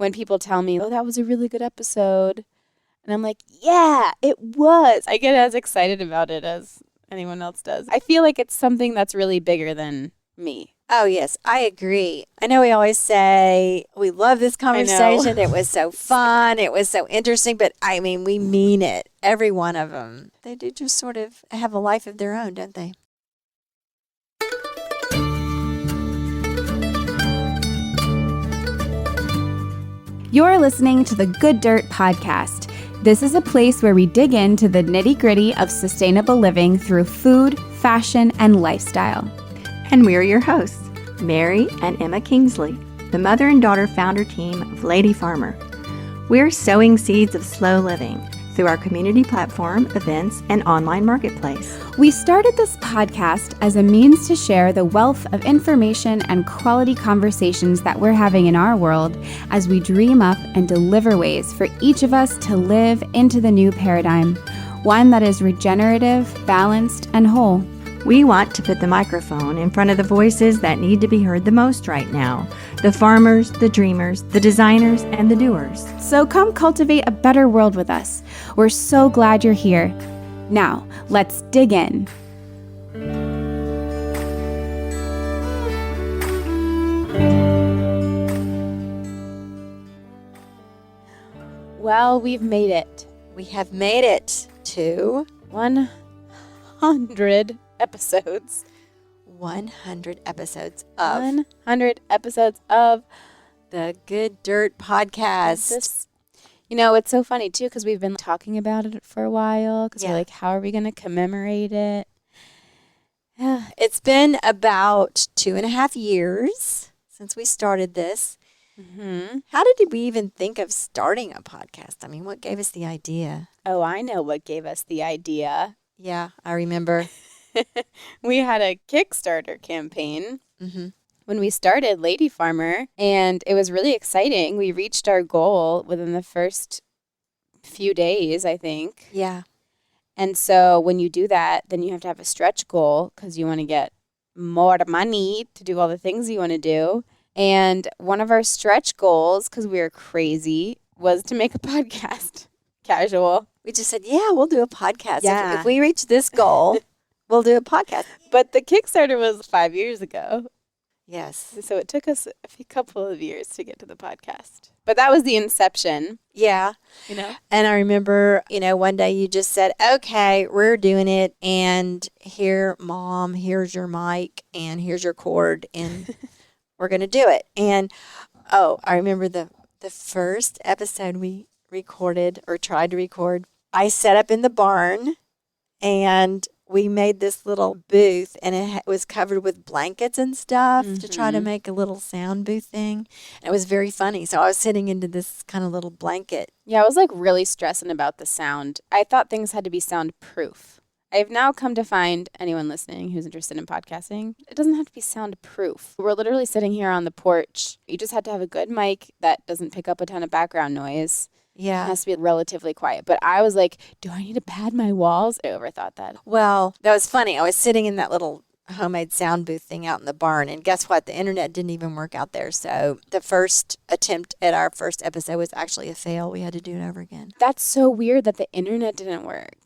when people tell me, oh, that was a really good episode. And I'm like, yeah, it was. I get as excited about it as anyone else does. I feel like it's something that's really bigger than me. Oh, yes, I agree. I know we always say we love this conversation. It was so fun. It was so interesting. But, I mean, we mean it. Every one of them. They do just sort of have a life of their own, don't they? You're listening to the Good Dirt Podcast. This is a place where we dig into the nitty-gritty of sustainable living through food, fashion, and lifestyle. And we're your hosts, Mary and Emma Kingsley, the mother and daughter founder team of Lady Farmer. We're sowing seeds of slow living through our community platform, events, and online marketplace. We started this podcast as a means to share the wealth of information and quality conversations that we're having in our world as we dream up and deliver ways for each of us to live into the new paradigm, one that is regenerative, balanced, and whole. We want to put the microphone in front of the voices that need to be heard the most right now. The farmers, the dreamers, the designers, and the doers. So come cultivate a better world with us. We're so glad you're here. Now, let's dig in. Well, we've made it. We have made it to 100 episodes. 100 episodes of 100 episodes of the Good Dirt Podcast. You know, it's so funny, too, because we've been talking about it for a while, because we're like, how are we going to commemorate it? It's been about 2.5 years since we started this. Mm-hmm. How did we even think of starting a podcast? I mean, what gave us the idea? Oh, I know what gave us the idea. Yeah, I remember. We had a Kickstarter campaign Mm-hmm. when we started Lady Farmer, and it was really exciting. We reached our goal within the first few days, I think. Yeah. And so when you do that, then you have to have a stretch goal because you want to get more money to do all the things you want to do. And one of our stretch goals, because we were crazy, was to make a podcast. Casual. We just said, yeah, we'll do a podcast. Yeah. If we reach this goal, we'll do a podcast. But the Kickstarter was 5 years ago. Yes. So it took us a couple of years to get to the podcast. But that was the inception, Yeah. you know? And I remember, one day you just said, okay, we're doing it. And here, Mom, here's your mic and here's your cord. And we're going to do it. And, I remember the first episode we recorded or tried to record. I set up in the barn and we made this little booth, and it was covered with blankets and stuff to try to make a little sound booth thing. And it was very funny. So I was sitting into this kind of little blanket. Yeah, I was like really stressing about the sound. I thought things had to be soundproof. I've now come to find anyone listening who's interested in podcasting, it doesn't have to be soundproof. We're literally sitting here on the porch. You just have to have a good mic that doesn't pick up a ton of background noise. It Yeah. has to be relatively quiet. But I was like, do I need to pad my walls? I overthought that. Well, that was funny. I was sitting in that little homemade sound booth thing out in the barn, and guess what? The internet didn't even work out there. So the first attempt at our first episode was actually a fail. We had to do it over again. That's so weird that the internet didn't work.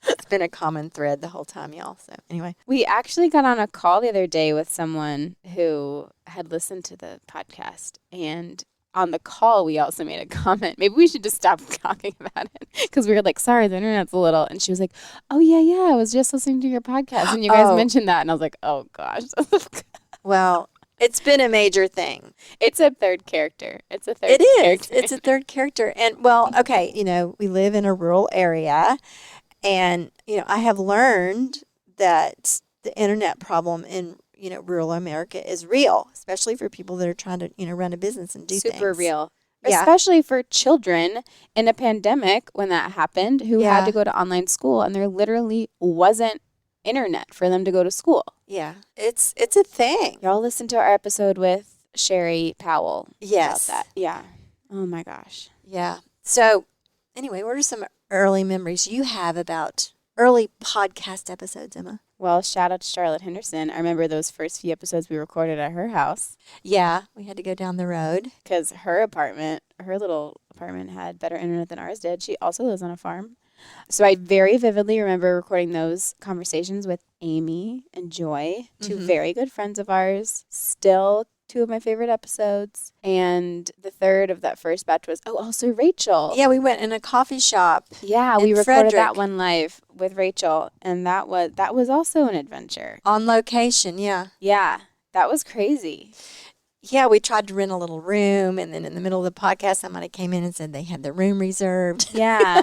It's been a common thread the whole time, y'all. So anyway. We actually got on a call the other day with someone who had listened to the podcast, and on the call, we also made a comment. Maybe we should just stop talking about it because we were like, sorry, the internet's a little. And she was like, oh, yeah, I was just listening to your podcast. And you guys mentioned that. And I was like, oh, gosh. Well, it's been a major thing. It's a third character. It's a third It is. character. It's a third character. And, well, okay, we live in a rural area. And, I have learned that the internet problem in rural America is real, especially for people that are trying to, run a business and do things. Super real. Yeah. Especially for children in a pandemic when that happened who had to go to online school and there literally wasn't internet for them to go to school. Yeah. It's a thing. Y'all listen to our episode with Sherry Powell. Yes. About that. Yeah. Oh my gosh. Yeah. So anyway, what are some early memories you have about early podcast episodes, Emma? Well, shout out to Charlotte Henderson. I remember those first few episodes we recorded at her house Yeah, we had to go down the road. because her little apartment had better internet than ours did. She also lives on a farm. So I very vividly remember recording those conversations with Amy and Joy, two very good friends of ours, still two of my favorite episodes. And the third of that first batch was, also Rachel. Yeah, we went in a coffee shop. Yeah, in we recorded Frederick. that one live with Rachel, and that was also an adventure. On location, yeah. Yeah, that was crazy. Yeah, we tried to rent a little room, and then in the middle of the podcast, somebody came in and said they had the room reserved. Yeah,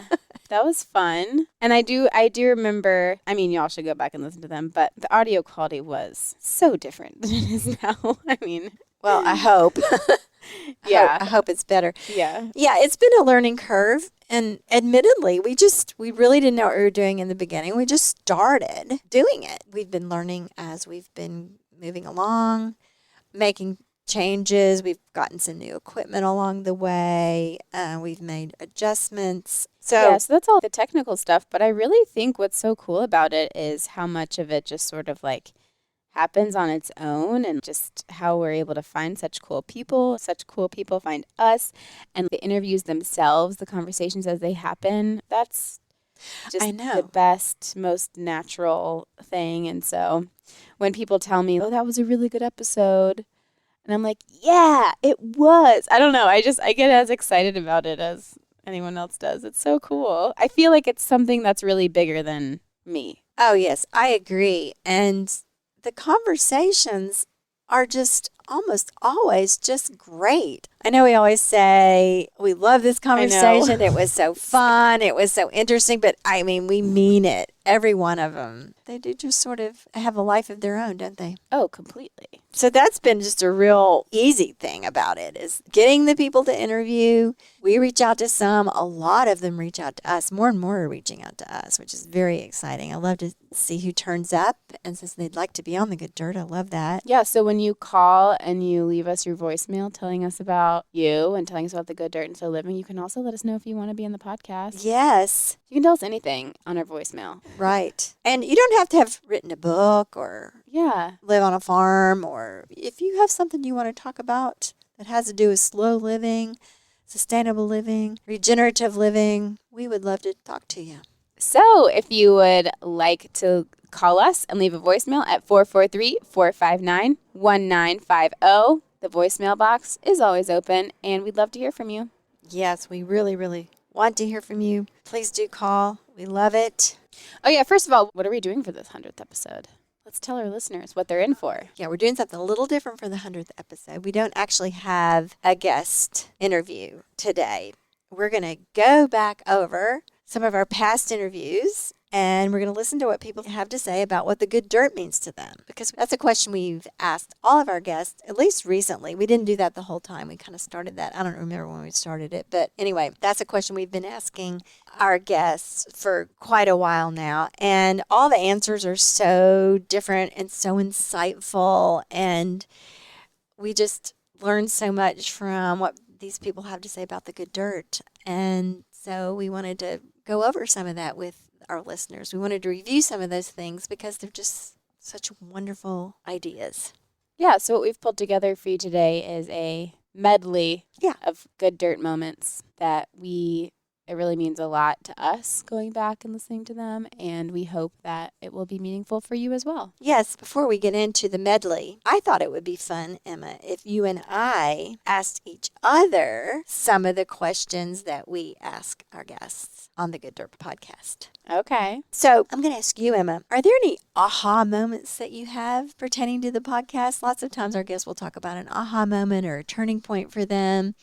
that was fun. And I do remember, I mean, y'all should go back and listen to them, but the audio quality was so different than it is now. I mean, Well, I hope. Yeah. I hope it's better. yeah. Yeah, it's been a learning curve. And admittedly, we really didn't know what we were doing in the beginning. We just started doing it. We've been learning as we've been moving along, making changes. We've gotten some new equipment along the way. We've made adjustments. So that's all the technical stuff. But I really think what's so cool about it is how much of it just sort of like happens on its own, and just how we're able to find such cool people find us, and the interviews themselves, the conversations as they happen. That's just the best, most natural thing. And so when people tell me, that was a really good episode, and I'm like, yeah, it was. I don't know. I get as excited about it as anyone else does. It's so cool. I feel like it's something that's really bigger than me. Oh, yes, I agree. And the conversations are just almost always just great. I know we always say we love this conversation. It was so fun. It was so interesting. But I mean, we mean it. Every one of them. They do just sort of have a life of their own, don't they? Oh, completely. So that's been just a real easy thing about it, is getting the people to interview. We reach out to some. A lot of them reach out to us. More and more are reaching out to us, which is very exciting. I love to see who turns up and says they'd like to be on The Good Dirt. I love that. Yeah, so when you call and you leave us your voicemail telling us about you and telling us about The Good Dirt and So Living, you can also let us know if you want to be in the podcast. Yes. You can tell us anything on our voicemail. Right. And you don't have to have written a book or live on a farm, or if you have something you want to talk about that has to do with slow living, sustainable living, regenerative living, we would love to talk to you. So if you would like to call us and leave a voicemail at 443-459-1950, the voicemail box is always open, and we'd love to hear from you. Yes, we really, really want to hear from you. Please do call. We love it. Oh, yeah. First of all, what are we doing for this 100th episode? Let's tell our listeners what they're in for. Yeah, we're doing something a little different for the 100th episode. We don't actually have a guest interview today. We're going to go back over some of our past interviews, and we're going to listen to what people have to say about what the good dirt means to them. Because that's a question we've asked all of our guests, at least recently. We didn't do that the whole time. We kind of started that. I don't remember when we started it. But anyway, that's a question we've been asking our guests for quite a while now. And all the answers are so different and so insightful. And we just learned so much from what these people have to say about the good dirt. And so we wanted to go over some of that with our listeners. We wanted to review some of those things because they're just such wonderful ideas. Yeah, so what we've pulled together for you today is a medley of good dirt moments that it really means a lot to us going back and listening to them, and we hope that it will be meaningful for you as well. Yes, before we get into the medley, I thought it would be fun, Emma, if you and I asked each other some of the questions that we ask our guests on the Good Dirt podcast. Okay. So I'm going to ask you, Emma, are there any aha moments that you have pertaining to the podcast? Lots of times our guests will talk about an aha moment or a turning point for them,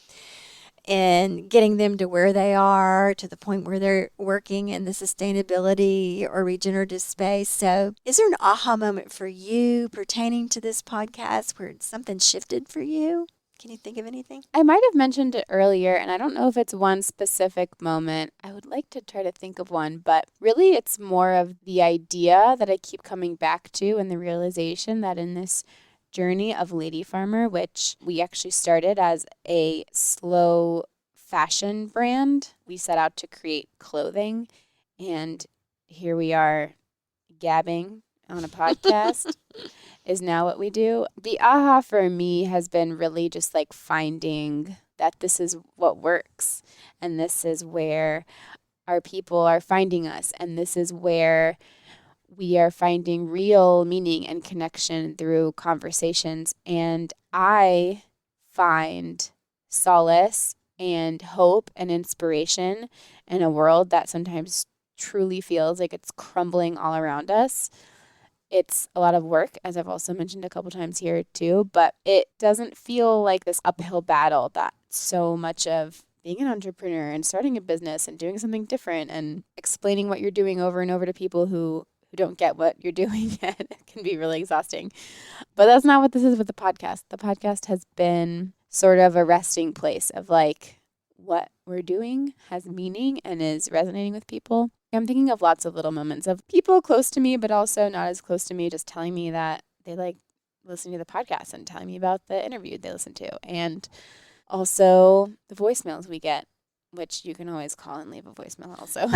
and getting them to where they are, to the point where they're working in the sustainability or regenerative space. So is there an aha moment for you pertaining to this podcast where something shifted for you? Can you think of anything? I might have mentioned it earlier, and I don't know if it's one specific moment. I would like to try to think of one, but really it's more of the idea that I keep coming back to, and the realization that in this journey of Lady Farmer, which we actually started as a slow fashion brand, we set out to create clothing, and here we are gabbing on a podcast is now what we do. The aha for me has been really just like finding that this is what works, and this is where our people are finding us, and this is where we are finding real meaning and connection through conversations. And I find solace and hope and inspiration in a world that sometimes truly feels like it's crumbling all around us. It's a lot of work, as I've also mentioned a couple times here too, but it doesn't feel like this uphill battle that so much of being an entrepreneur and starting a business and doing something different and explaining what you're doing over and over to people who don't get what you're doing yet can be really exhausting. But that's not what this is with the podcast. The podcast has been sort of a resting place of like what we're doing has meaning and is resonating with people. I'm thinking of lots of little moments of people close to me, but also not as close to me, just telling me that they like listening to the podcast and telling me about the interview they listened to. And also the voicemails we get, which you can always call and leave a voicemail also.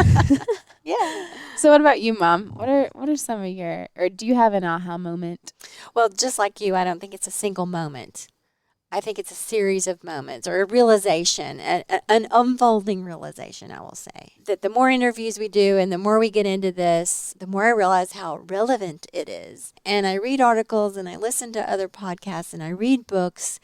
Yeah. So what about you, Mom? What are some of your, or do you have an aha moment? Well, just like you, I don't think it's a single moment. I think it's a series of moments or a realization, an unfolding realization, I will say. That the more interviews we do and the more we get into this, the more I realize how relevant it is. And I read articles and I listen to other podcasts and I read books,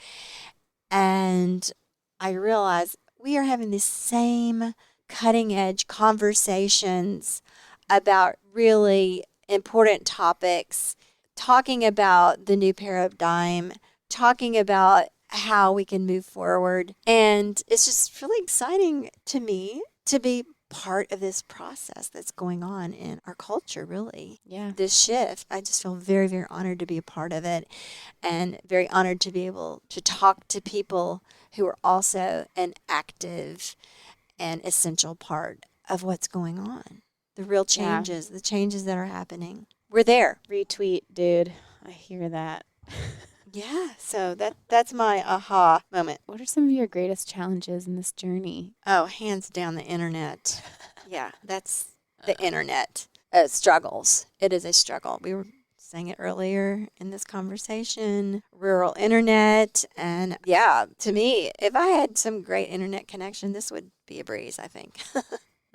and I realize we are having the same cutting edge conversations about really important topics, talking about the new paradigm, talking about how we can move forward. And it's just really exciting to me to be part of this process that's going on in our culture, really. Yeah. This shift, I just feel very, very honored to be a part of it, and very honored to be able to talk to people who are also an active and essential part of what's going on. The real changes, the changes that are happening. We're there. Retweet, dude. I hear that. Yeah, so that's my aha moment. What are some of your greatest challenges in this journey? Oh, hands down the internet. Yeah, that's the internet. Struggles. It is a struggle. We were saying it earlier in this conversation. Rural internet. And yeah, to me, if I had some great internet connection, this would be a breeze, I think.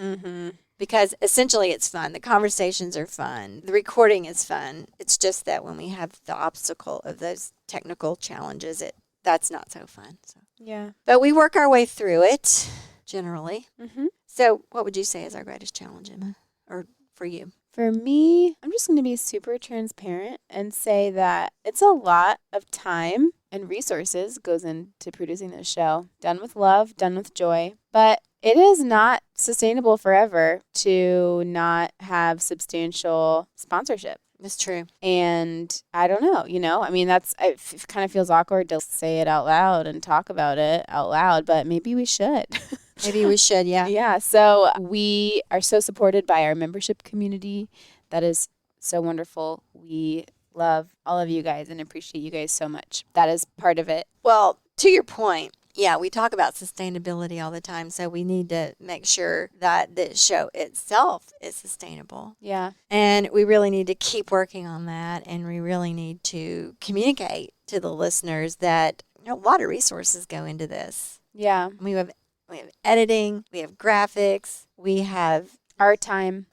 Mm-hmm. Because essentially it's fun. The conversations are fun. The recording is fun. It's just that when we have the obstacle of those technical challenges, that's not so fun. So. Yeah. But we work our way through it, generally. Mm-hmm. So what would you say is our greatest challenge, Emma? Or for you? For me, I'm just going to be super transparent and say that it's a lot of time and resources goes into producing this show. Done with love, done with joy. But it is not sustainable forever to not have substantial sponsorship. It's true. And I don't know, I mean, it kind of feels awkward to say it out loud and talk about it out loud, but maybe we should. Maybe we should, yeah. Yeah. So we are so supported by our membership community. That is so wonderful. We love all of you guys and appreciate you guys so much. That is part of it. Well, to your point, yeah, we talk about sustainability all the time, so we need to make sure that the show itself is sustainable. Yeah. And we really need to keep working on that, and we really need to communicate to the listeners that a lot of resources go into this. Yeah. We have editing, we have graphics, we have our time,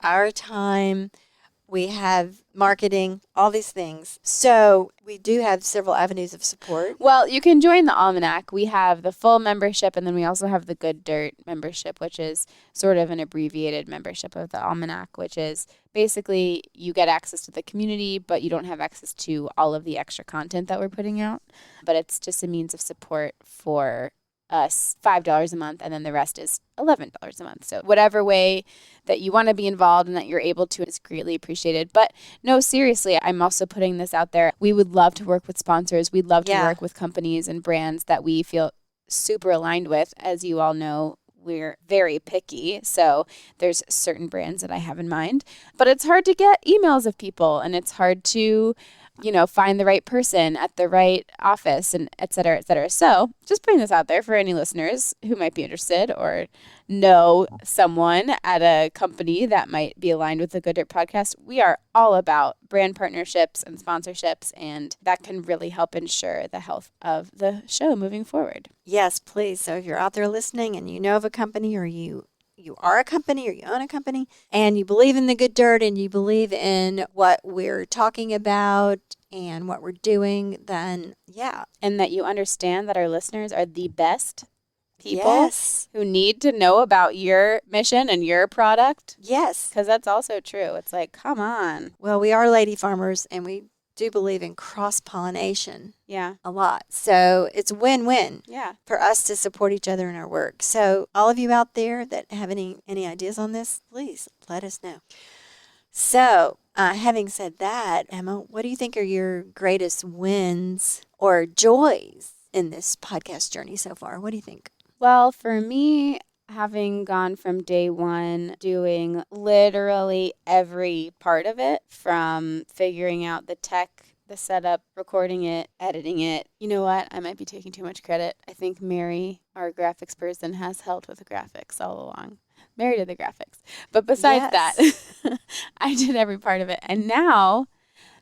we have marketing, all these things. So we do have several avenues of support. Well, you can join the Almanac. We have the full membership, and then we also have the Good Dirt membership, which is sort of an abbreviated membership of the Almanac, which is basically you get access to the community, but you don't have access to all of the extra content that we're putting out. But it's just a means of support for us, $5 a month, and then the rest is $11 a month. So whatever way that you want to be involved and that you're able to is greatly appreciated. But no, seriously, I'm also putting this out there. We would love to work with sponsors. We'd love to work with companies and brands that we feel super aligned with. As you all know, we're very picky. So there's certain brands that I have in mind. But it's hard to get emails of people, and it's hard to find the right person at the right office and et cetera, et cetera. So just putting this out there for any listeners who might be interested or know someone at a company that might be aligned with the Good Dirt podcast. We are all about brand partnerships and sponsorships, and that can really help ensure the health of the show moving forward. Yes, please. So if you're out there listening and you know of a company, or you are a company, or you own a company, and you believe in the Good Dirt and you believe in what we're talking about and what we're doing, then yeah. And that you understand that our listeners are the best people Yes. who need to know about your mission and your product. Yes. Because that's also true. It's like, come on. Well, we are lady farmers, and we do believe in cross-pollination Yeah. a lot. So it's win-win Yeah. for us to support each other in our work. So all of you out there that have any ideas on this, please let us know. So having said that, Emma, what do you think are your greatest wins or joys in this podcast journey so far? What do you think? Well, for me, having gone from day one, doing literally every part of it, from figuring out the tech, the setup, recording it, editing it. You know what? I might be taking too much credit. I think Mary, our graphics person, has helped with the graphics all along. Mary did the graphics. But besides that, I did every part of it. And now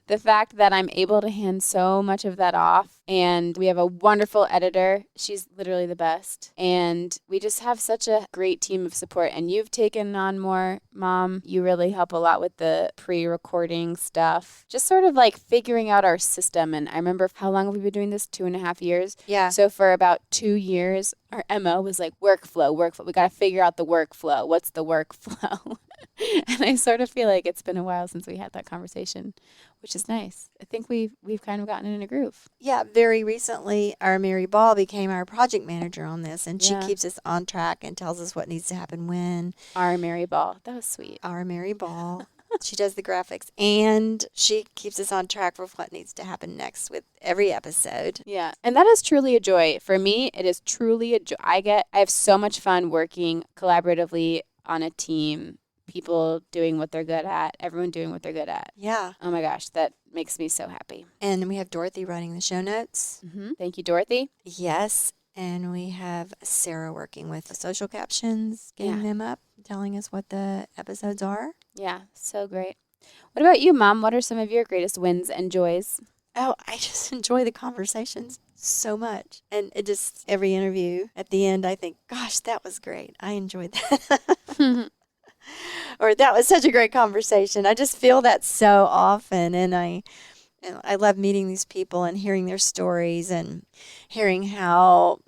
the fact that I'm able to hand so much of that off, and we have a wonderful editor. She's literally the best. And we just have such a great team of support. And you've taken on more, Mom. You really help a lot with the pre-recording stuff. Just sort of like figuring out our system. And I remember, how long have we been doing this? 2.5 years? Yeah. So for about 2 years, our MO was like, workflow. We got to figure out the workflow. What's the workflow? And I sort of feel like it's been a while since we had that conversation, which is nice. I think we've kind of gotten in a groove. Yeah, very recently, our Mary Ball became our project manager on this, and she keeps us on track and tells us what needs to happen when. Our Mary Ball. That was sweet. Our Mary Ball. She does the graphics, and she keeps us on track for what needs to happen next with every episode. Yeah, and that is truly a joy. For me, it is truly a joy. I have so much fun working collaboratively on a team. People doing what they're good at, everyone doing what they're good at. Yeah. Oh my gosh, that makes me so happy. And we have Dorothy writing the show notes. Mm-hmm. Thank you, Dorothy. Yes. And we have Sarah working with the social captions, getting them up, telling us what the episodes are. Yeah, so great. What about you, Mom? What are some of your greatest wins and joys? Oh, I just enjoy the conversations so much. And it just, every interview at the end, I think, gosh, that was great. I enjoyed that. Or that was such a great conversation. I just feel that so often. And I love meeting these people and hearing their stories and hearing how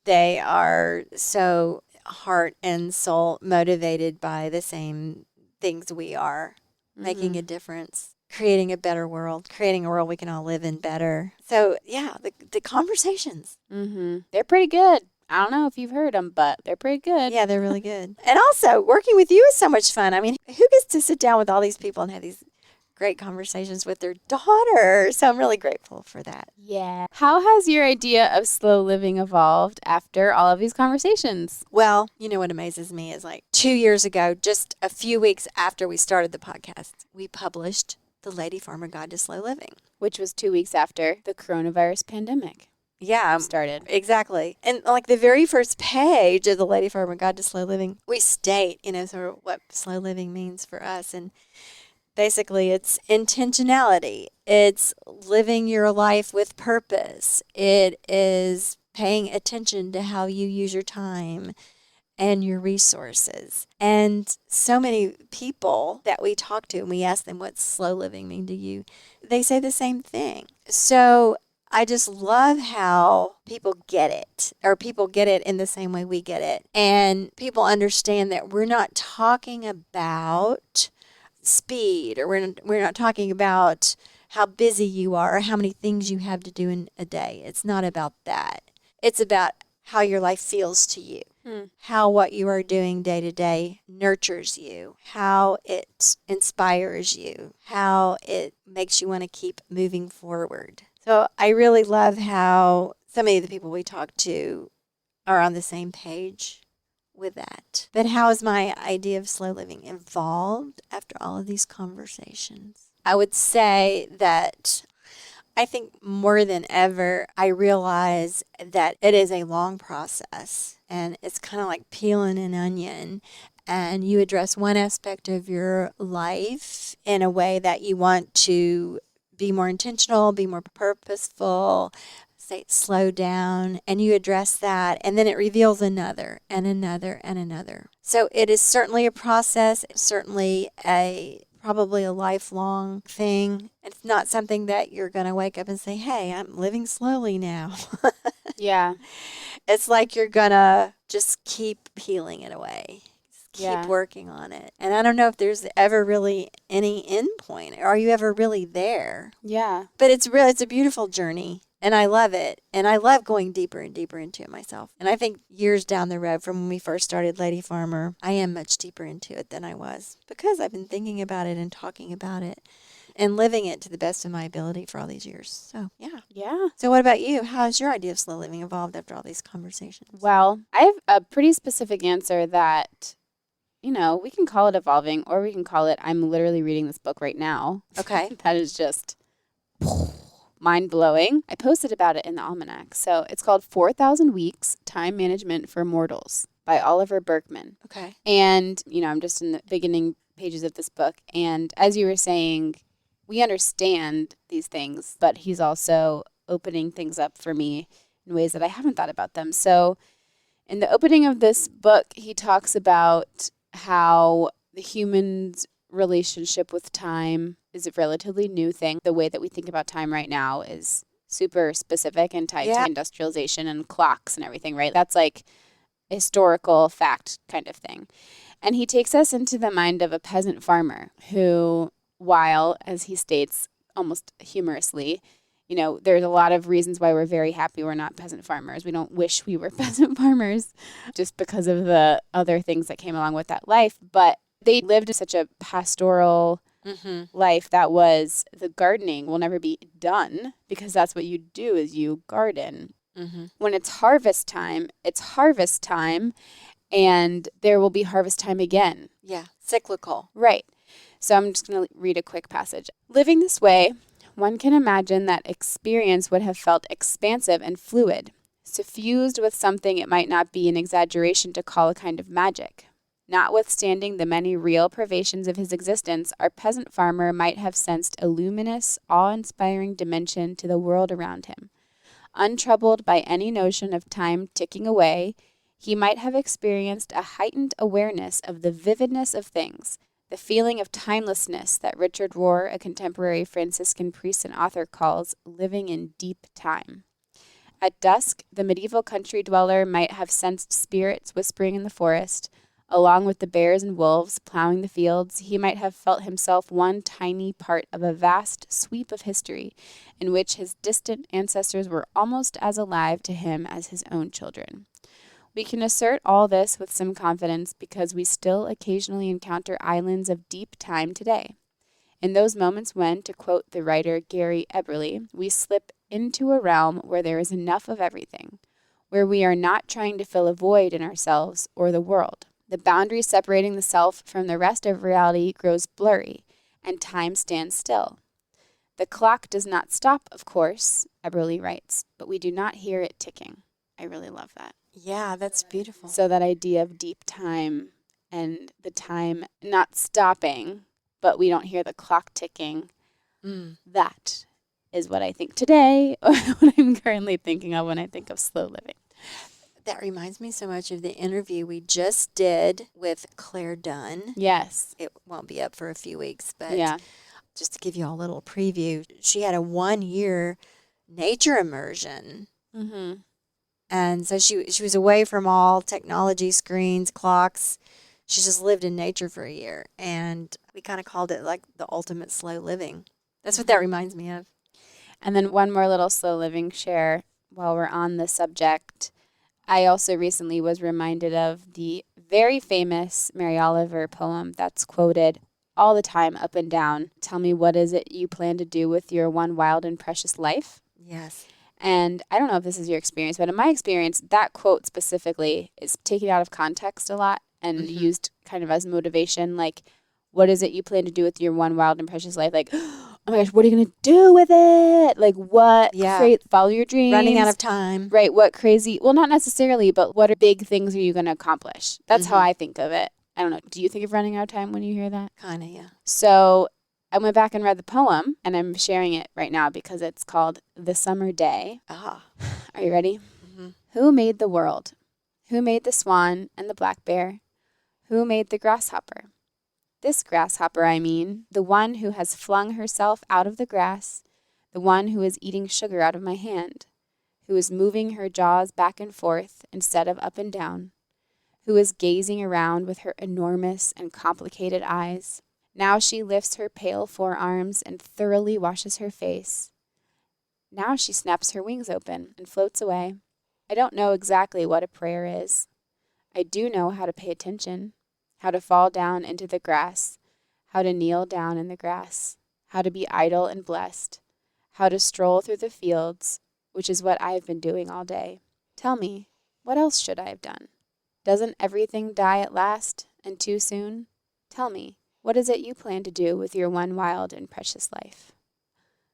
they are so heart and soul motivated by the same things we are, making a difference, creating a better world, creating a world we can all live in better. So, yeah, the conversations. They're pretty good. I don't know if you've heard them, but they're pretty good. Yeah, they're really good. And also, working with you is so much fun. I mean, who gets to sit down with all these people and have these great conversations with their daughter? So I'm really grateful for that. Yeah. How has your idea of slow living evolved after all of these conversations? Well, you know what amazes me is like 2 years ago, just a few weeks after we started the podcast, we published The Lady Farmer Guide to Slow Living. Which was 2 weeks after the coronavirus pandemic. Yeah, started. Exactly. And like the very first page of the Lady Farmer Guide to Slow Living, we state, sort of what slow living means for us. And basically it's intentionality. It's living your life with purpose. It is paying attention to how you use your time and your resources. And so many people that we talk to and we ask them, what's slow living mean to you? They say the same thing. So I just love how people get it, or people get it in the same way we get it. And people understand that we're not talking about speed, or we're not talking about how busy you are or how many things you have to do in a day. It's not about that. It's about how your life feels to you, how what you are doing day to day nurtures you, how it inspires you, how it makes you want to keep moving forward. So I really love how so many of the people we talk to are on the same page with that. But how has my idea of slow living evolved after all of these conversations? I would say that I think more than ever, I realize that it is a long process, and it's kind of like peeling an onion. And you address one aspect of your life in a way that you want to be more intentional, be more purposeful, say slow down, and you address that, and then it reveals another and another and another. So it is certainly a process, certainly probably a lifelong thing. It's not something that you're going to wake up and say, hey, I'm living slowly now. Yeah. It's like you're going to just keep peeling it away. Keep Yeah. working on it. And I don't know if there's ever really any end point. Are you ever really there? Yeah. But it's a beautiful journey. And I love it. And I love going deeper and deeper into it myself. And I think years down the road from when we first started Lady Farmer, I am much deeper into it than I was because I've been thinking about it and talking about it and living it to the best of my ability for all these years. So, yeah. Yeah. So what about you? How has your idea of slow living evolved after all these conversations? Well, I have a pretty specific answer that, we can call it evolving, or we can call it, I'm literally reading this book right now. Okay. That is just mind-blowing. I posted about it in the Almanac. So it's called 4,000 Weeks, Time Management for Mortals by Oliver Burkeman. Okay. And, I'm just in the beginning pages of this book. And as you were saying, we understand these things, but he's also opening things up for me in ways that I haven't thought about them. So in the opening of this book, he talks about how the human's relationship with time is a relatively new thing. The way that we think about time right now is super specific and tied to industrialization and clocks and everything, right? That's like historical fact kind of thing. And he takes us into the mind of a peasant farmer who, while, as he states almost humorously, there's a lot of reasons why we're very happy we're not peasant farmers. We don't wish we were peasant farmers just because of the other things that came along with that life. But they lived such a pastoral life that was the gardening will never be done because that's what you do is you garden. When it's harvest time, and there will be harvest time again. Yeah. Cyclical. Right. So I'm just going to read a quick passage. Living this way, one can imagine that experience would have felt expansive and fluid, suffused with something it might not be an exaggeration to call a kind of magic. Notwithstanding the many real privations of his existence, our peasant farmer might have sensed a luminous, awe-inspiring dimension to the world around him. Untroubled by any notion of time ticking away, he might have experienced a heightened awareness of the vividness of things, the feeling of timelessness that Richard Rohr, a contemporary Franciscan priest and author, calls living in deep time. At dusk, the medieval country dweller might have sensed spirits whispering in the forest. Along with the bears and wolves plowing the fields, he might have felt himself one tiny part of a vast sweep of history in which his distant ancestors were almost as alive to him as his own children. We can assert all this with some confidence because we still occasionally encounter islands of deep time today. In those moments when, to quote the writer Gary Eberly, we slip into a realm where there is enough of everything, where we are not trying to fill a void in ourselves or the world. The boundary separating the self from the rest of reality grows blurry, and time stands still. The clock does not stop, of course, Eberly writes, but we do not hear it ticking. I really love that. Yeah, that's beautiful. So that idea of deep time and the time not stopping, but we don't hear the clock ticking, that is what I think today, or what I'm currently thinking of when I think of slow living. That reminds me so much of the interview we just did with Claire Dunn. Yes. It won't be up for a few weeks, but Yeah. just to give you a little preview, she had a 1-year nature immersion. Mm-hmm. And so she was away from all technology, screens, clocks. She just lived in nature for a year. And we kind of called it like the ultimate slow living. That's what that reminds me of. And then one more little slow living share while we're on the subject. I also recently was reminded of the very famous Mary Oliver poem that's quoted all the time up and down. Tell me, what is it you plan to do with your one wild and precious life? Yes. And I don't know if this is your experience, but in my experience, that quote specifically is taken out of context a lot and used kind of as motivation. Like, what is it you plan to do with your one wild and precious life? Like, oh my gosh, what are you going to do with it? Like what, follow your dreams. Running out of time. Right. What crazy, well, not necessarily, but what are big things are you going to accomplish? That's how I think of it. I don't know. Do you think of running out of time when you hear that? Kind of, yeah. So I went back and read the poem, and I'm sharing it right now because it's called The Summer Day. Ah. Are you ready? Mm-hmm. Who made the world? Who made the swan and the black bear? Who made the grasshopper? This grasshopper, I mean, the one who has flung herself out of the grass, the one who is eating sugar out of my hand, who is moving her jaws back and forth instead of up and down, who is gazing around with her enormous and complicated eyes. Now she lifts her pale forearms and thoroughly washes her face. Now she snaps her wings open and floats away. I don't know exactly what a prayer is. I do know how to pay attention, how to fall down into the grass, how to kneel down in the grass, how to be idle and blessed, how to stroll through the fields, which is what I have been doing all day. Tell me, what else should I have done? Doesn't everything die at last, and too soon? Tell me, what is it you plan to do with your one wild and precious life?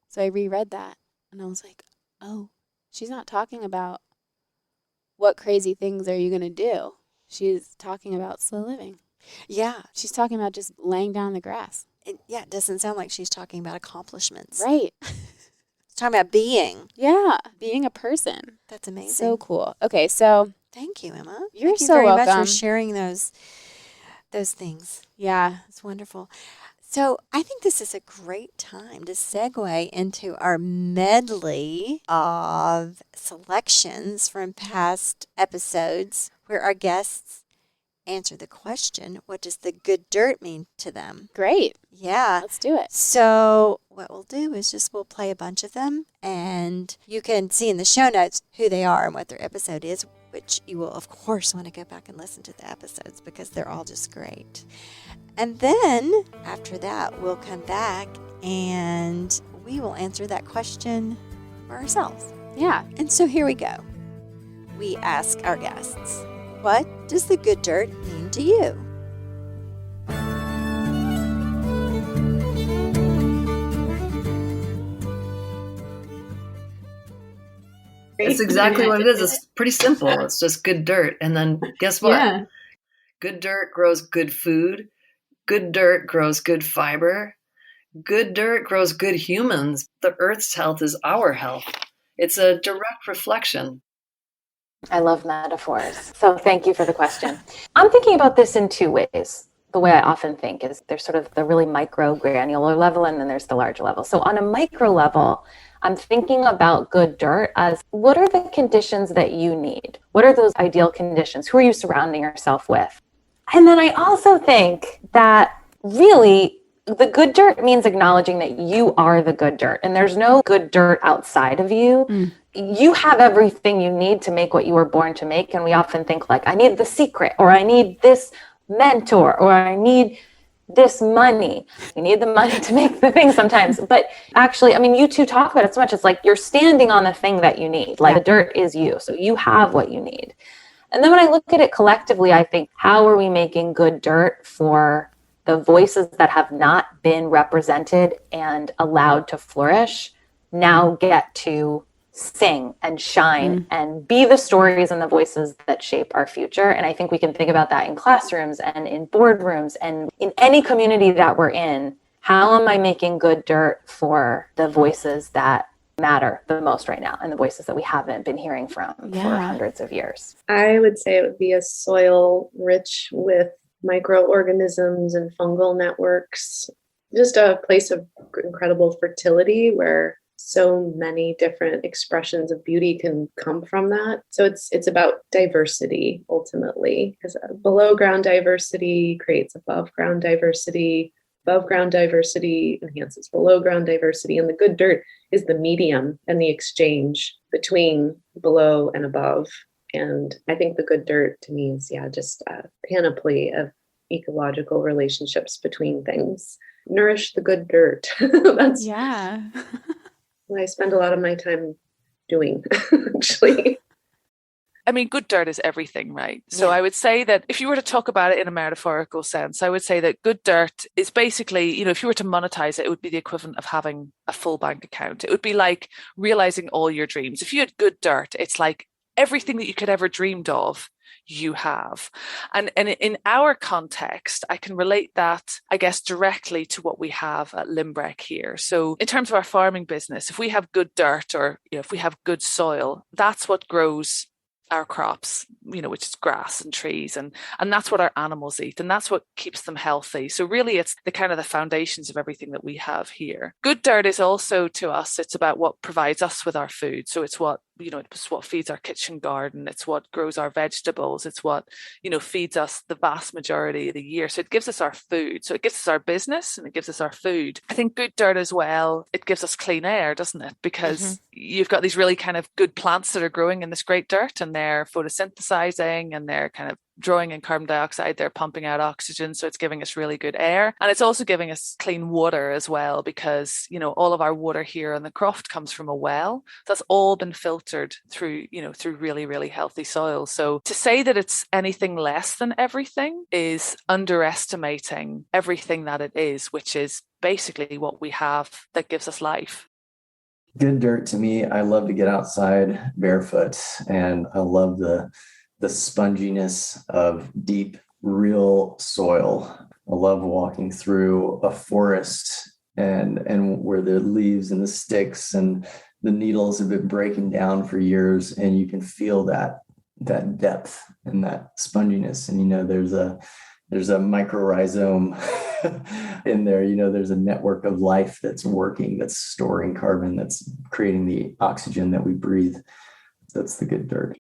So I reread that, and I was like, oh, she's not talking about what crazy things are you going to do. She's talking about slow living. Yeah. She's talking about just laying down in the grass. It doesn't sound like she's talking about accomplishments. Right. She's talking about being. Yeah, being a person. That's amazing. So cool. Okay, so thank you, Emma. You're Thank you so very welcome. much for sharing those things. Yeah. It's wonderful. So I think this is a great time to segue into our medley of selections from past episodes where our guests answer the question, what does the good dirt mean to them? Great. Yeah. Let's do it. So what we'll do is we'll play a bunch of them, and you can see in the show notes who they are and what their episode is, which you will, of course, want to go back and listen to the episodes because they're all just great. And then after that, we'll come back and we will answer that question for ourselves. Yeah. And so here we go. We ask our guests, what does the good dirt mean to you? It's exactly what it is. It's pretty simple. It's just good dirt. And then guess what? Yeah. Good dirt grows good food. Good dirt grows good fiber. Good dirt grows good humans. The earth's health is our health. It's a direct reflection. I love metaphors. So thank you for the question. I'm thinking about this in two ways. The way I often think is there's sort of the really micro granular level, and then there's the larger level. So on a micro level, I'm thinking about good dirt as what are the conditions that you need? What are those ideal conditions? Who are you surrounding yourself with? And then I also think that really the good dirt means acknowledging that you are the good dirt and there's no good dirt outside of you. You have everything you need to make what you were born to make. And we often think like, I need the secret, or I need this mentor, or I need this money. You need the money to make the thing sometimes. But actually, I mean, you two talk about it so much. It's like you're standing on the thing that you need. Like the dirt is you. So you have what you need. And then when I look at it collectively, I think, how are we making good dirt for the voices that have not been represented and allowed to flourish now get to sing and shine and be the stories and the voices that shape our future? And I think we can think about that in classrooms and in boardrooms and in any community that we're in. How am I making good dirt for the voices that matter the most right now and the voices that we haven't been hearing from for hundreds of years? I would say it would be a soil rich with microorganisms and fungal networks, just a place of incredible fertility where so many different expressions of beauty can come from that. So it's about diversity ultimately, because below ground diversity creates above ground diversity. Above ground diversity enhances below ground diversity, and the good dirt is the medium and the exchange between below and above. And I think the good dirt to me is, just a panoply of ecological relationships between things. Nourish the good dirt. That's what I spend a lot of my time doing, actually. I mean, good dirt is everything, right? So I would say that if you were to talk about it in a metaphorical sense, I would say that good dirt is basically, you know, if you were to monetize it, it would be the equivalent of having a full bank account. It would be like realizing all your dreams. If you had good dirt, it's like everything that you could ever dreamed of, you have. And in our context, I can relate that, I guess, directly to what we have at Limbrek here. So in terms of our farming business, if we have good dirt, or if we have good soil, that's what grows our crops, which is grass and trees, and that's what our animals eat, and that's what keeps them healthy. So really it's the kind of the foundations of everything that we have here. Good dirt is also, to us, it's about what provides us with our food. So it's what it's what feeds our kitchen garden. It's what grows our vegetables. It's what, feeds us the vast majority of the year. So it gives us our food. So it gives us our business and it gives us our food. I think good dirt as well, it gives us clean air, doesn't it? Because you've got these really kind of good plants that are growing in this great dirt, and they're photosynthesizing, and they're kind of drawing in carbon dioxide, they're pumping out oxygen. So it's giving us really good air. And it's also giving us clean water as well, because, all of our water here on the croft comes from a well. That's all been filtered through really, really healthy soil. So to say that it's anything less than everything is underestimating everything that it is, which is basically what we have that gives us life. Good dirt to me, I love to get outside barefoot, and I love the sponginess of deep, real soil. I love walking through a forest and where the leaves and the sticks and the needles have been breaking down for years, and you can feel that depth and that sponginess. And there's a mycorrhizome in there. There's a network of life that's working, that's storing carbon, that's creating the oxygen that we breathe. That's the good dirt.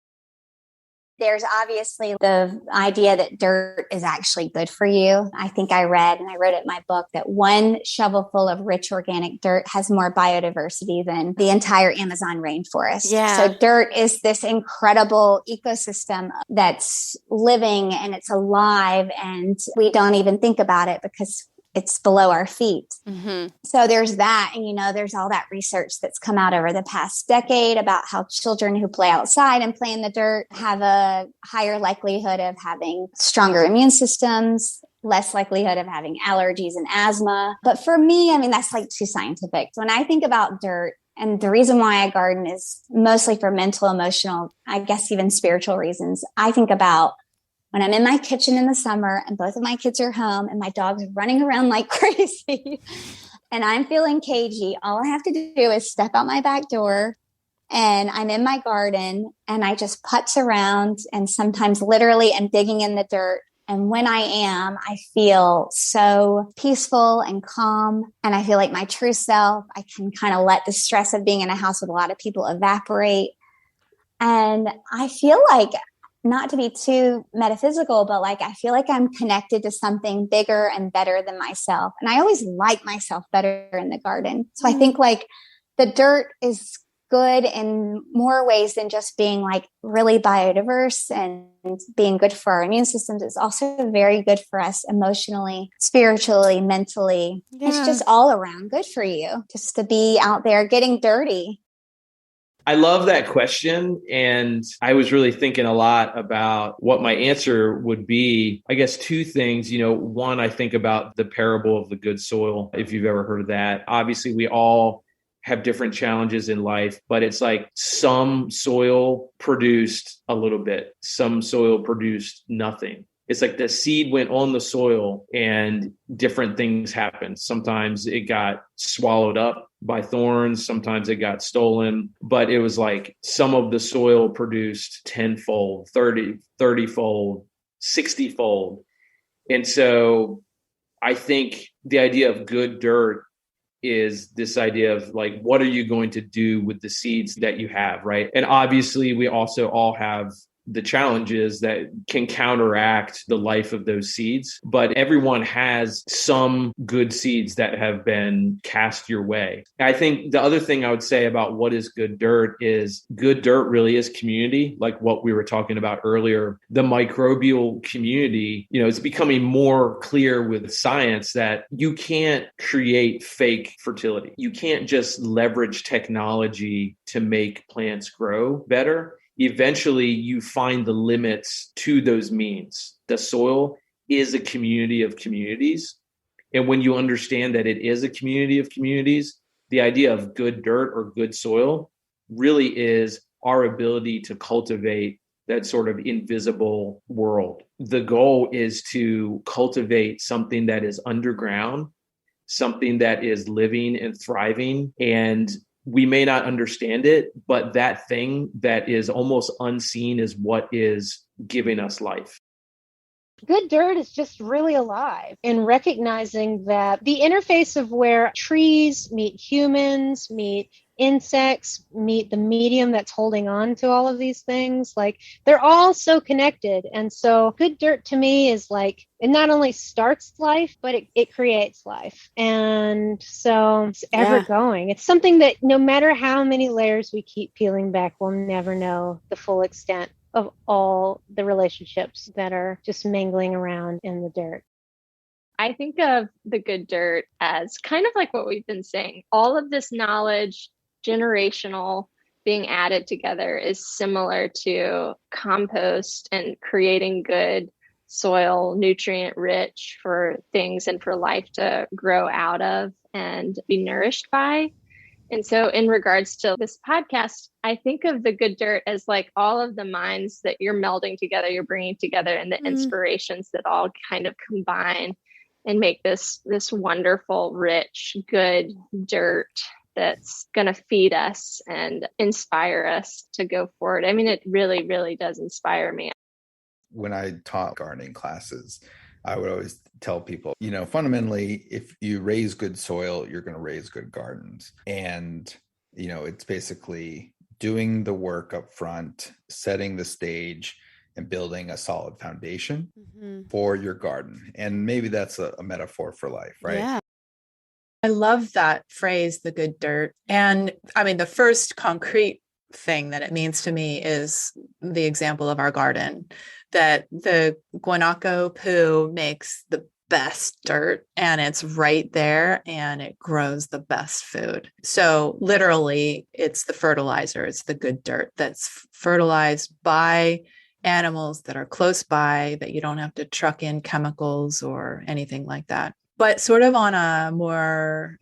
There's obviously the idea that dirt is actually good for you. I think I read, and I wrote it in my book, that one shovelful of rich organic dirt has more biodiversity than the entire Amazon rainforest. Yeah. So dirt is this incredible ecosystem that's living and it's alive, and we don't even think about it because it's below our feet. Mm-hmm. So there's that. And, there's all that research that's come out over the past decade about how children who play outside and play in the dirt have a higher likelihood of having stronger immune systems, less likelihood of having allergies and asthma. But for me, that's like too scientific. When I think about dirt, and the reason why I garden is mostly for mental, emotional, I guess even spiritual reasons, I think about when I'm in my kitchen in the summer and both of my kids are home and my dog's running around like crazy and I'm feeling cagey, all I have to do is step out my back door and I'm in my garden and I just putz around, and sometimes literally am digging in the dirt. And when I am, I feel so peaceful and calm, and I feel like my true self. I can kind of let the stress of being in a house with a lot of people evaporate. And I feel like, not to be too metaphysical, but I feel like I'm connected to something bigger and better than myself. And I always like myself better in the garden. So I think the dirt is good in more ways than just being really biodiverse and being good for our immune systems. It's also very good for us emotionally, spiritually, mentally. Yeah. It's just all around good for you just to be out there getting dirty. I love that question. And I was really thinking a lot about what my answer would be. I guess two things. One, I think about the parable of the good soil, if you've ever heard of that. Obviously, we all have different challenges in life, but it's like some soil produced a little bit, some soil produced nothing. It's like the seed went on the soil and different things happened. Sometimes it got swallowed up by thorns. Sometimes it got stolen. But it was like some of the soil produced 10-fold, 30-fold, 60-fold. And so I think the idea of good dirt is this idea of what are you going to do with the seeds that you have, right? And obviously we also all have the challenges that can counteract the life of those seeds. But everyone has some good seeds that have been cast your way. I think the other thing I would say about what is good dirt really is community, like what we were talking about earlier. The microbial community, it's becoming more clear with science that you can't create fake fertility. You can't just leverage technology to make plants grow better. eventually you find the limits to those means. The soil is a community of communities. And when you understand that it is a community of communities, the idea of good dirt or good soil really is our ability to cultivate that sort of invisible world. The goal is to cultivate something that is underground, something that is living and thriving. And we may not understand it, but that thing that is almost unseen is what is giving us life. Good dirt is just really alive in recognizing that the interface of where trees meet humans, meet insects, meet the medium that's holding on to all of these things, like they're all so connected. And so good dirt to me is like, it not only starts life, but it creates life. And so it's ever going. It's something that no matter how many layers we keep peeling back, we'll never know the full extent of all the relationships that are just mingling around in the dirt. I think of the good dirt as kind of like what we've been saying. All of this knowledge, generational, being added together is similar to compost and creating good soil, nutrient rich for things and for life to grow out of and be nourished by. And so in regards to this podcast, I think of the good dirt as like all of the minds that you're melding together, you're bringing together, and the inspirations that all kind of combine and make this wonderful, rich, good dirt that's going to feed us and inspire us to go forward. I mean, it really, really does inspire me. When I taught gardening classes, I would always tell people, fundamentally, if you raise good soil, you're going to raise good gardens. And, it's basically doing the work up front, setting the stage, and building a solid foundation for your garden. And maybe that's a metaphor for life, right? Yeah. I love that phrase, the good dirt. And I mean, the first concrete thing that it means to me is the example of our garden, that the guanaco poo makes the best dirt and it's right there and it grows the best food. So literally it's the fertilizer, it's the good dirt that's fertilized by animals that are close by, that you don't have to truck in chemicals or anything like that. But sort of on a more,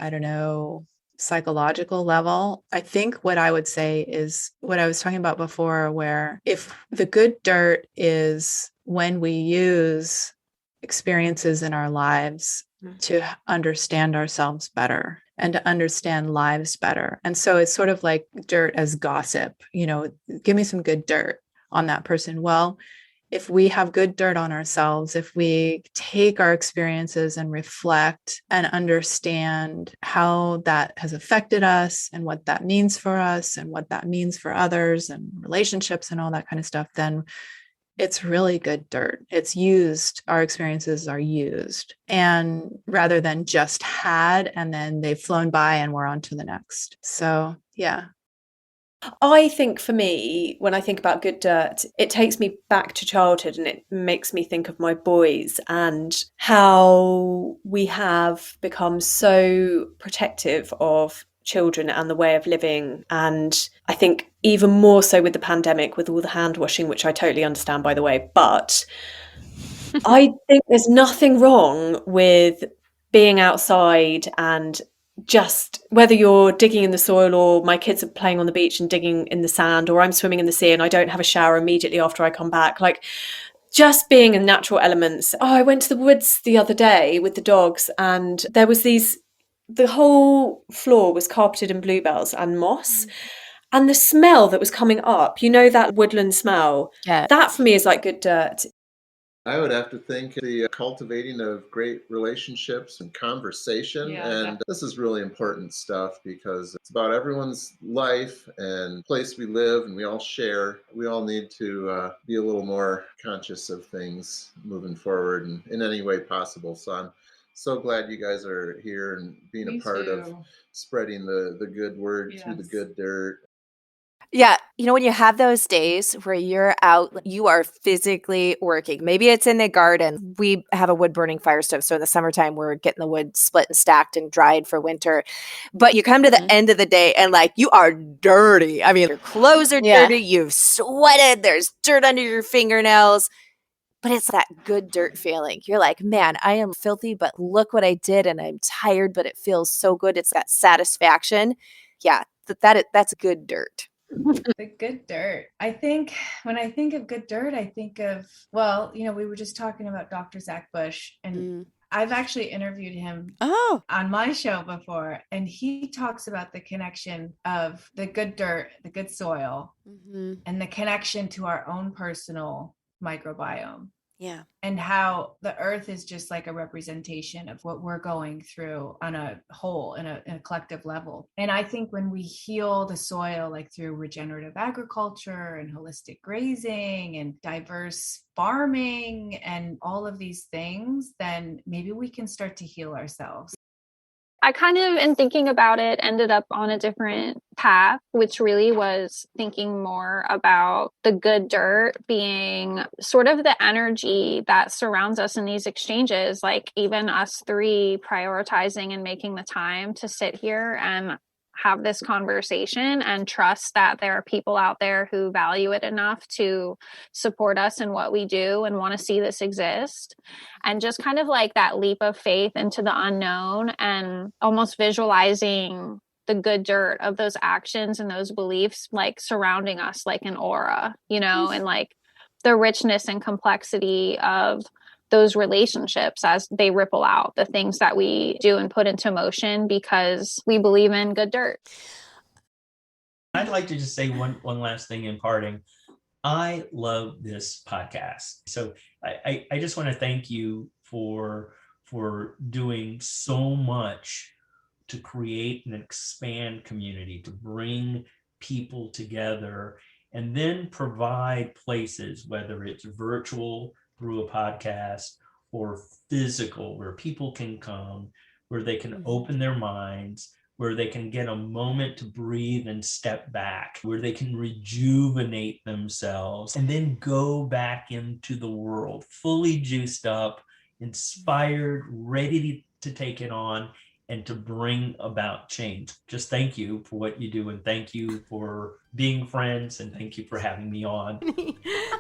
psychological level, I think what I would say is what I was talking about before, where if the good dirt is when we use experiences in our lives to understand ourselves better and to understand lives better. And so it's sort of like dirt as gossip, give me some good dirt on that person. Well, if we have good dirt on ourselves, if we take our experiences and reflect and understand how that has affected us and what that means for us and what that means for others and relationships and all that kind of stuff, then it's really good dirt. It's used. Our experiences are used, and rather than just had, and then they've flown by and we're on to the next. So, yeah. I think for me, when I think about good dirt, it takes me back to childhood and it makes me think of my boys and how we have become so protective of children and the way of living. And I think even more so with the pandemic, with all the hand washing, which I totally understand, by the way. But I think there's nothing wrong with being outside and just whether you're digging in the soil or my kids are playing on the beach and digging in the sand, or I'm swimming in the sea and I don't have a shower immediately after I come back, like just being in natural elements. I went to the woods the other day with the dogs and there was the whole floor was carpeted in bluebells and moss. And the smell that was coming up, that woodland smell, that for me is like good dirt. I would have to think the cultivating of great relationships and conversation. And this is really important stuff because it's about everyone's life and place we live and we all share. We all need to be a little more conscious of things moving forward and in any way possible. So I'm so glad you guys are here and being a part of spreading the good word through the good dirt. Yeah, when you have those days where you're out, you are physically working. Maybe it's in the garden. We have a wood burning fire stove. So in the summertime, we're getting the wood split and stacked and dried for winter. But you come to the end of the day and like you are dirty. I mean, your clothes are dirty. You've sweated. There's dirt under your fingernails. But it's that good dirt feeling. You're like, man, I am filthy, but look what I did. And I'm tired, but it feels so good. It's that satisfaction. Yeah, that's good dirt. The good dirt. I think when I think of good dirt, I think of, we were just talking about Dr. Zach Bush, and I've actually interviewed him on my show before, and he talks about the connection of the good dirt, the good soil, and the connection to our own personal microbiome. Yeah. And how the earth is just like a representation of what we're going through on a whole, in a collective level. And I think when we heal the soil, like through regenerative agriculture and holistic grazing and diverse farming and all of these things, then maybe we can start to heal ourselves. I kind of, in thinking about it, ended up on a different path, which really was thinking more about the good dirt being sort of the energy that surrounds us in these exchanges, like even us three prioritizing and making the time to sit here and have this conversation and trust that there are people out there who value it enough to support us in what we do and want to see this exist. And just kind of like that leap of faith into the unknown and almost visualizing the good dirt of those actions and those beliefs, like surrounding us like an aura, and like the richness and complexity of those relationships as they ripple out, the things that we do and put into motion because we believe in good dirt. I'd like to just say one last thing in parting. I love this podcast. So I just want to thank you for doing so much to create and expand community, to bring people together, and then provide places, whether it's virtual through a podcast or physical, where people can come, where they can open their minds, where they can get a moment to breathe and step back, where they can rejuvenate themselves and then go back into the world fully juiced up, inspired, ready to take it on and to bring about change. Just thank you for what you do, and thank you for being friends, and thank you for having me on.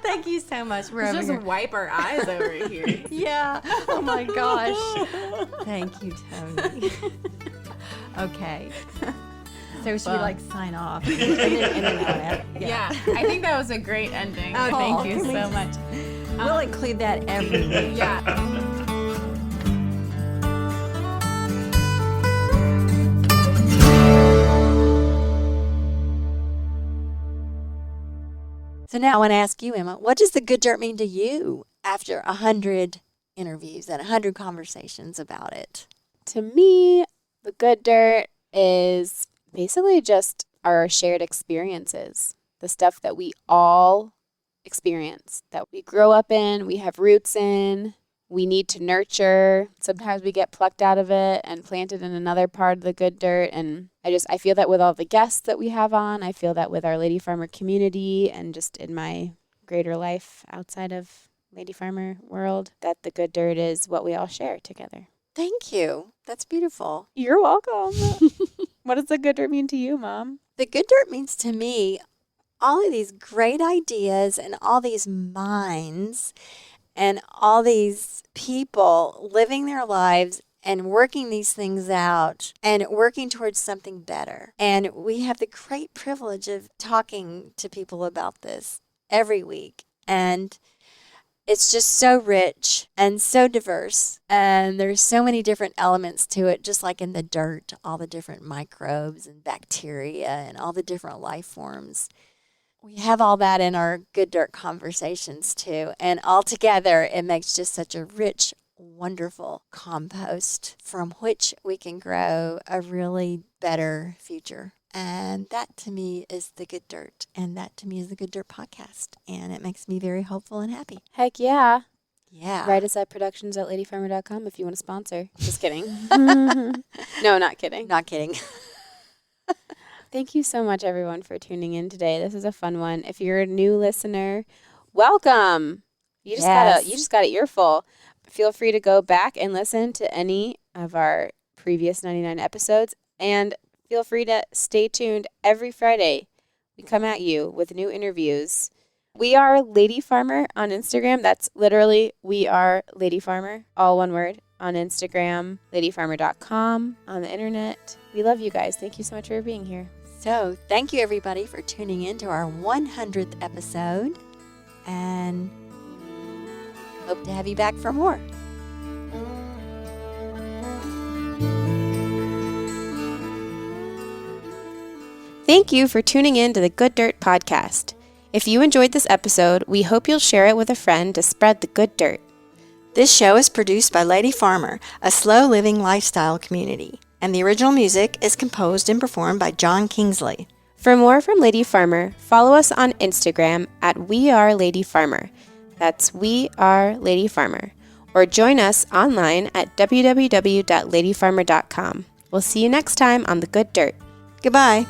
Thank you so much. We're Let's just wipe our eyes over here. Yeah. Oh my gosh. Thank you, Tony. Okay. So should we like sign off? Yeah, I think that was a great ending. Oh, thank you so much. We'll include that every week. Yeah. So now I want to ask you, Emma, what does the good dirt mean to you after 100 interviews and 100 conversations about it? To me, the good dirt is basically just our shared experiences, the stuff that we all experience, that we grow up in, we have roots in, we need to nurture. Sometimes we get plucked out of it and planted in another part of the good dirt. And I feel that with all the guests that we have on. I feel that with our Lady Farmer community and just in my greater life outside of Lady Farmer world, that the good dirt is what we all share together. Thank you. That's beautiful. You're welcome. What does the good dirt mean to you, Mom? The good dirt means to me all of these great ideas and all these minds and all these people living their lives and working these things out and working towards something better. And we have the great privilege of talking to people about this every week. And it's just so rich and so diverse. And there's so many different elements to it, just like in the dirt, all the different microbes and bacteria and all the different life forms. We have all that in our good dirt conversations too. And all together, it makes just such a rich, wonderful compost from which we can grow a really better future. And that to me is the good dirt. And that to me is the Good Dirt podcast. And it makes me very hopeful and happy. Heck yeah. Yeah. Write us at productions@ladyfarmer.com if you want to sponsor. Just kidding. No, not kidding. Not kidding. Thank you so much, everyone, for tuning in today. This is a fun one. If you're a new listener, welcome. You just got an earful. Feel free to go back and listen to any of our previous 99 episodes, and feel free to stay tuned every Friday. We come at you with new interviews. We are Lady Farmer on Instagram. That's literally We Are Lady Farmer, all one word, on Instagram, ladyfarmer.com, on the internet. We love you guys. Thank you so much for being here. So thank you, everybody, for tuning in to our 100th episode, and hope to have you back for more. Thank you for tuning in to the Good Dirt Podcast. If you enjoyed this episode, we hope you'll share it with a friend to spread the good dirt. This show is produced by Lady Farmer, a slow living lifestyle community, and the original music is composed and performed by John Kingsley. For more from Lady Farmer, follow us on Instagram at We Are Lady Farmer. That's We Are Lady Farmer. Or join us online at www.ladyfarmer.com. We'll see you next time on The Good Dirt. Goodbye.